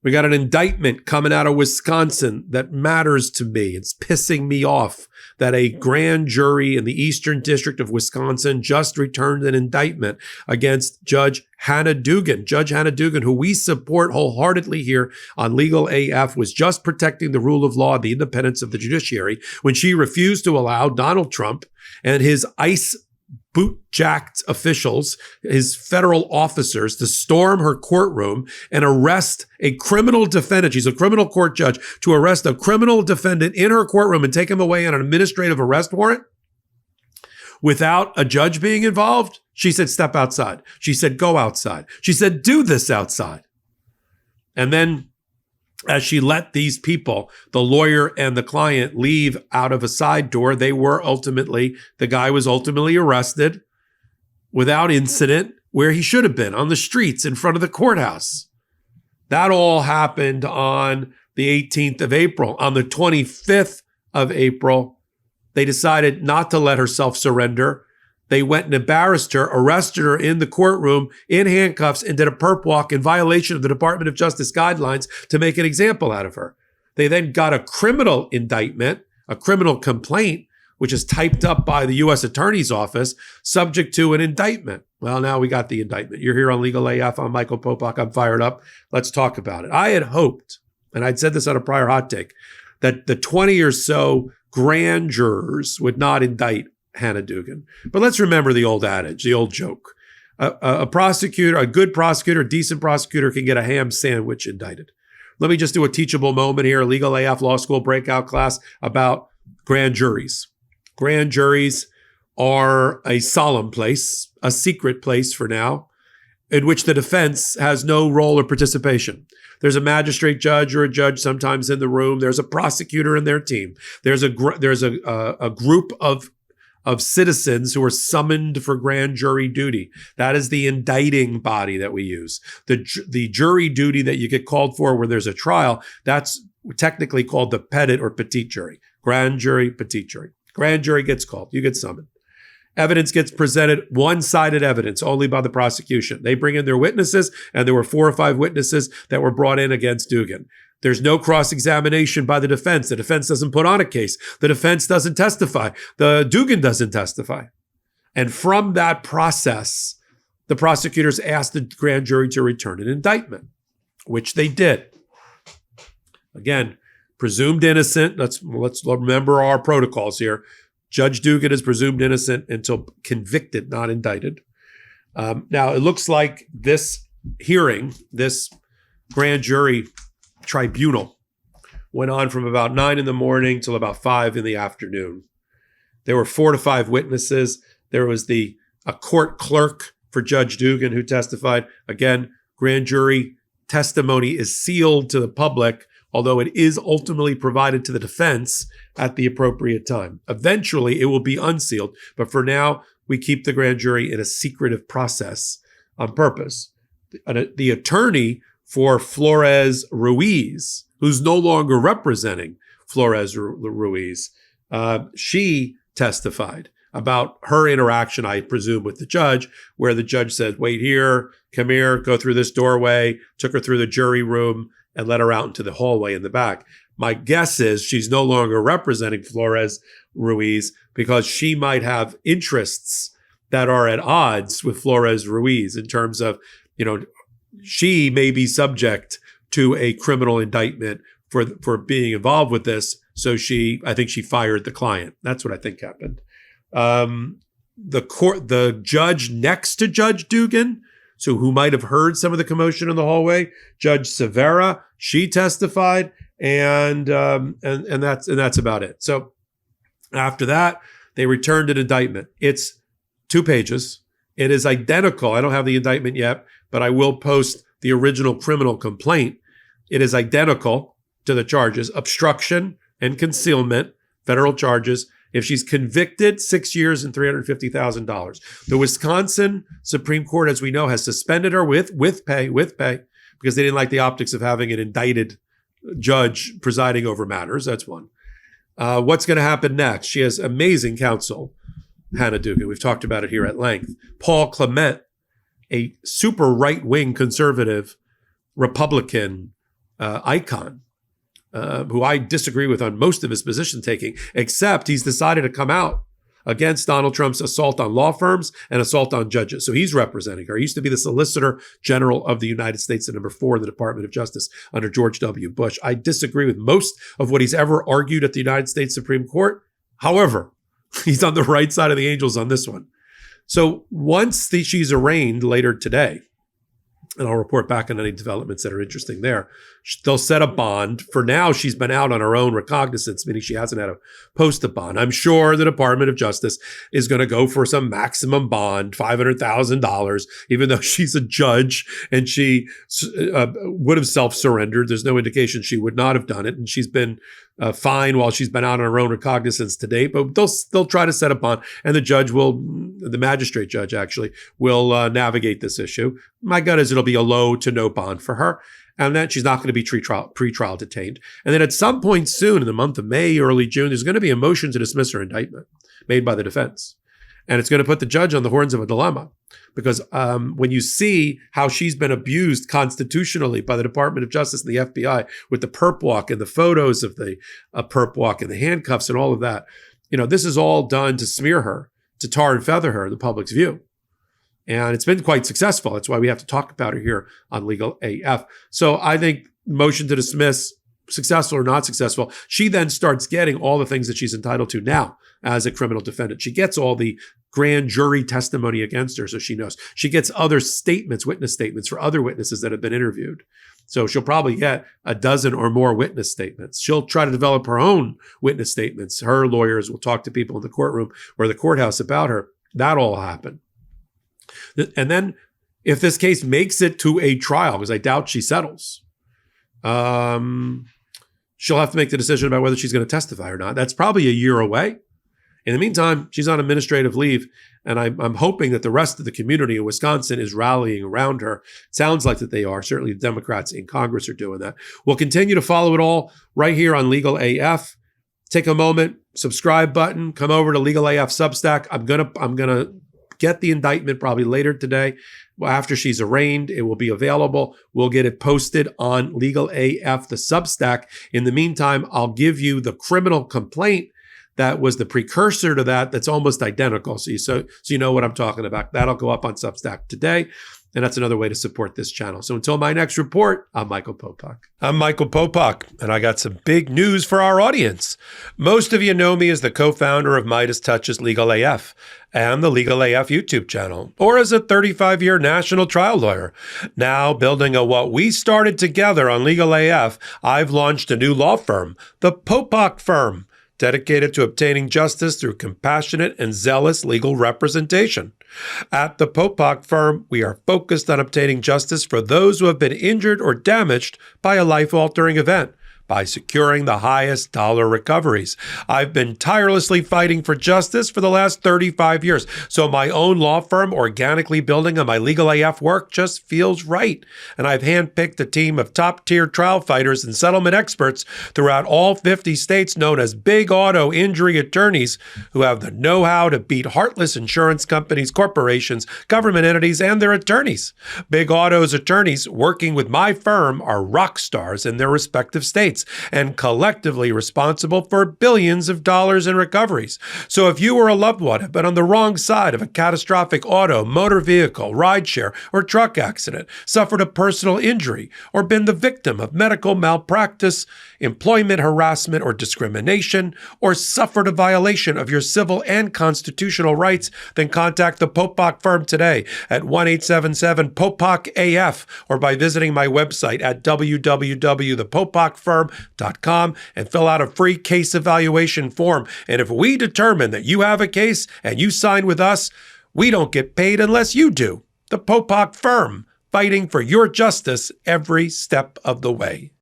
We got an indictment coming out of Wisconsin that matters to me. It's pissing me off that a grand jury in the Eastern District of Wisconsin just returned an indictment against Judge Hannah Dugan. Judge Hannah Dugan, who we support wholeheartedly here on Legal AF, was just protecting the rule of law and the independence of the judiciary when she refused to allow Donald Trump and his ICE boot-jacked officials, his federal officers, to storm her courtroom and arrest a criminal defendant. She's a criminal court judge, to arrest a criminal defendant in her courtroom and take him away on an administrative arrest warrant without a judge being involved. She said, step outside. She said, go outside. She said, do this outside. And then as she let these people, the lawyer and the client, leave out of a side door, the guy was ultimately arrested without incident where he should have been, on the streets in front of the courthouse. That all happened on the 18th of April. On the 25th of April, they decided not to let herself surrender. They went and embarrassed her, arrested her in the courtroom in handcuffs, and did a perp walk in violation of the Department of Justice guidelines to make an example out of her. They then got a criminal indictment, a criminal complaint, which is typed up by the U.S. Attorney's Office, subject to an indictment. Well, now we got the indictment. You're here on Legal AF. I'm Michael Popok. I'm fired up. Let's talk about it. I had hoped, and I'd said this on a prior hot take, that the 20 or so grand jurors would not indict Hannah Dugan. But let's remember the old adage, the old joke. A prosecutor, a good prosecutor, a decent prosecutor can get a ham sandwich indicted. Let me just do a teachable moment here, a Legal AF Law School breakout class about grand juries. Grand juries are a solemn place, a secret place for now, in which the defense has no role or participation. There's a magistrate judge or a judge sometimes in the room. There's a prosecutor and their team. There's a group of citizens who are summoned for grand jury duty. That is the indicting body that we use. The jury duty that you get called for where there's a trial, that's technically called the petit or petite jury. Grand jury, petite jury. Grand jury gets called. You get summoned. Evidence gets presented, one-sided evidence only by the prosecution. They bring in their witnesses, and there were 4 or 5 witnesses that were brought in against Dugan. There's no cross-examination by the defense. The defense doesn't put on a case. The defense doesn't testify. The Dugan doesn't testify. And from that process, the prosecutors asked the grand jury to return an indictment, which they did. Again, presumed innocent. Let's remember our protocols here. Judge Dugan is presumed innocent until convicted, not indicted. Now, it looks like this hearing, this grand jury tribunal, went on from about 9 in the morning till about 5 in the afternoon. There were 4 to 5 witnesses. There was a court clerk for Judge Dugan who testified. Again, grand jury testimony is sealed to the public, although it is ultimately provided to the defense at the appropriate time. Eventually, it will be unsealed, but for now, we keep the grand jury in a secretive process on purpose. The attorney for Flores Ruiz, who's no longer representing Flores Ruiz, she testified about her interaction, I presume, with the judge, where the judge said, wait here, come here, go through this doorway, took her through the jury room, and let her out into the hallway in the back. My guess is she's no longer representing Flores Ruiz because she might have interests that are at odds with Flores Ruiz in terms of, she may be subject to a criminal indictment for being involved with this. So I think she fired the client. That's what I think happened. The judge next to Judge Dugan, so who might have heard some of the commotion in the hallway, Judge Severa, she testified, and that's about it. So after that, they returned an indictment. It's 2 pages. It is identical. I don't have the indictment yet, but I will post the original criminal complaint. It is identical to the charges: obstruction and concealment, federal charges. If she's convicted, 6 years and $350,000. The Wisconsin Supreme Court, as we know, has suspended her with pay, because they didn't like the optics of having an indicted judge presiding over matters. That's one. What's going to happen next? She has amazing counsel, Hannah Dugan. We've talked about it here at length. Paul Clement, a super right-wing conservative Republican, icon, who I disagree with on most of his position taking, except he's decided to come out against Donald Trump's assault on law firms and assault on judges. So he's representing her. He used to be the Solicitor General of the United States at number 4 in the Department of Justice under George W. Bush. I disagree with most of what he's ever argued at the United States Supreme Court. However, he's on the right side of the angels on this one. So once she's arraigned later today, and I'll report back on any developments that are interesting there, they'll set a bond. For now, she's been out on her own recognizance, meaning she hasn't had to post a bond. I'm sure the Department of Justice is going to go for some maximum bond, $500,000, even though she's a judge and she would have self-surrendered. There's no indication she would not have done it. And she's been fine while she's been out on her own recognizance to date, but they'll try to set a bond, and the magistrate judge actually will navigate this issue. My gut is it'll be a low to no bond for her, and that she's not going to be pretrial detained. And then at some point soon in the month of May, early June, there's going to be a motion to dismiss her indictment made by the defense. And it's going to put the judge on the horns of a dilemma, because when you see how she's been abused constitutionally by the Department of Justice and the FBI with the perp walk and the photos of the perp walk and the handcuffs and all of that, this is all done to smear her, to tar and feather her in the public's view. And it's been quite successful. That's why we have to talk about her here on Legal AF. So I think motion to dismiss, successful or not successful, she then starts getting all the things that she's entitled to now as a criminal defendant. She gets all the grand jury testimony against her, so she knows. She gets other statements, witness statements for other witnesses that have been interviewed. So she'll probably get a dozen or more witness statements. She'll try to develop her own witness statements. Her lawyers will talk to people in the courtroom or the courthouse about her. That all happened. And then if this case makes it to a trial, because I doubt she settles, she'll have to make the decision about whether she's going to testify or not. That's probably a year away. In the meantime, she's on administrative leave, and I'm hoping that the rest of the community in Wisconsin is rallying around her. It sounds like that they are. Certainly the Democrats in Congress are doing that. We'll continue to follow it all right here on Legal AF. Take a moment, subscribe button, come over to Legal AF Substack. I'm gonna get the indictment probably later today. After she's arraigned, it will be available. We'll get it posted on Legal AF, the Substack. In the meantime, I'll give you the criminal complaint that was the precursor to that. That's almost identical. So you know what I'm talking about. That'll go up on Substack today. And that's another way to support this channel. So until my next report, I'm Michael Popok. I'm Michael Popok, and I got some big news for our audience. Most of you know me as the co-founder of Midas Touch's Legal AF and the Legal AF YouTube channel, or as a 35-year national trial lawyer. Now, building on what we started together on Legal AF, I've launched a new law firm, the Popok Firm, dedicated to obtaining justice through compassionate and zealous legal representation. At the Popok Firm, we are focused on obtaining justice for those who have been injured or damaged by a life-altering event by securing the highest dollar recoveries. I've been tirelessly fighting for justice for the last 35 years, so my own law firm organically building on my Legal AF work just feels right. And I've handpicked a team of top-tier trial fighters and settlement experts throughout all 50 states known as big auto injury attorneys who have the know-how to beat heartless insurance companies, corporations, government entities, and their attorneys. Big Auto's attorneys working with my firm are rock stars in their respective states and collectively responsible for billions of dollars in recoveries. So if you or a loved one have been on the wrong side of a catastrophic auto, motor vehicle, rideshare, or truck accident, suffered a personal injury, or been the victim of medical malpractice, employment harassment or discrimination, or suffered a violation of your civil and constitutional rights, then contact the Popok Firm today at 1-877-POPOK-AF or by visiting my website at www.thepopokfirm.com and fill out a free case evaluation form. And if we determine that you have a case and you sign with us, we don't get paid unless you do. The Popok Firm, fighting for your justice every step of the way.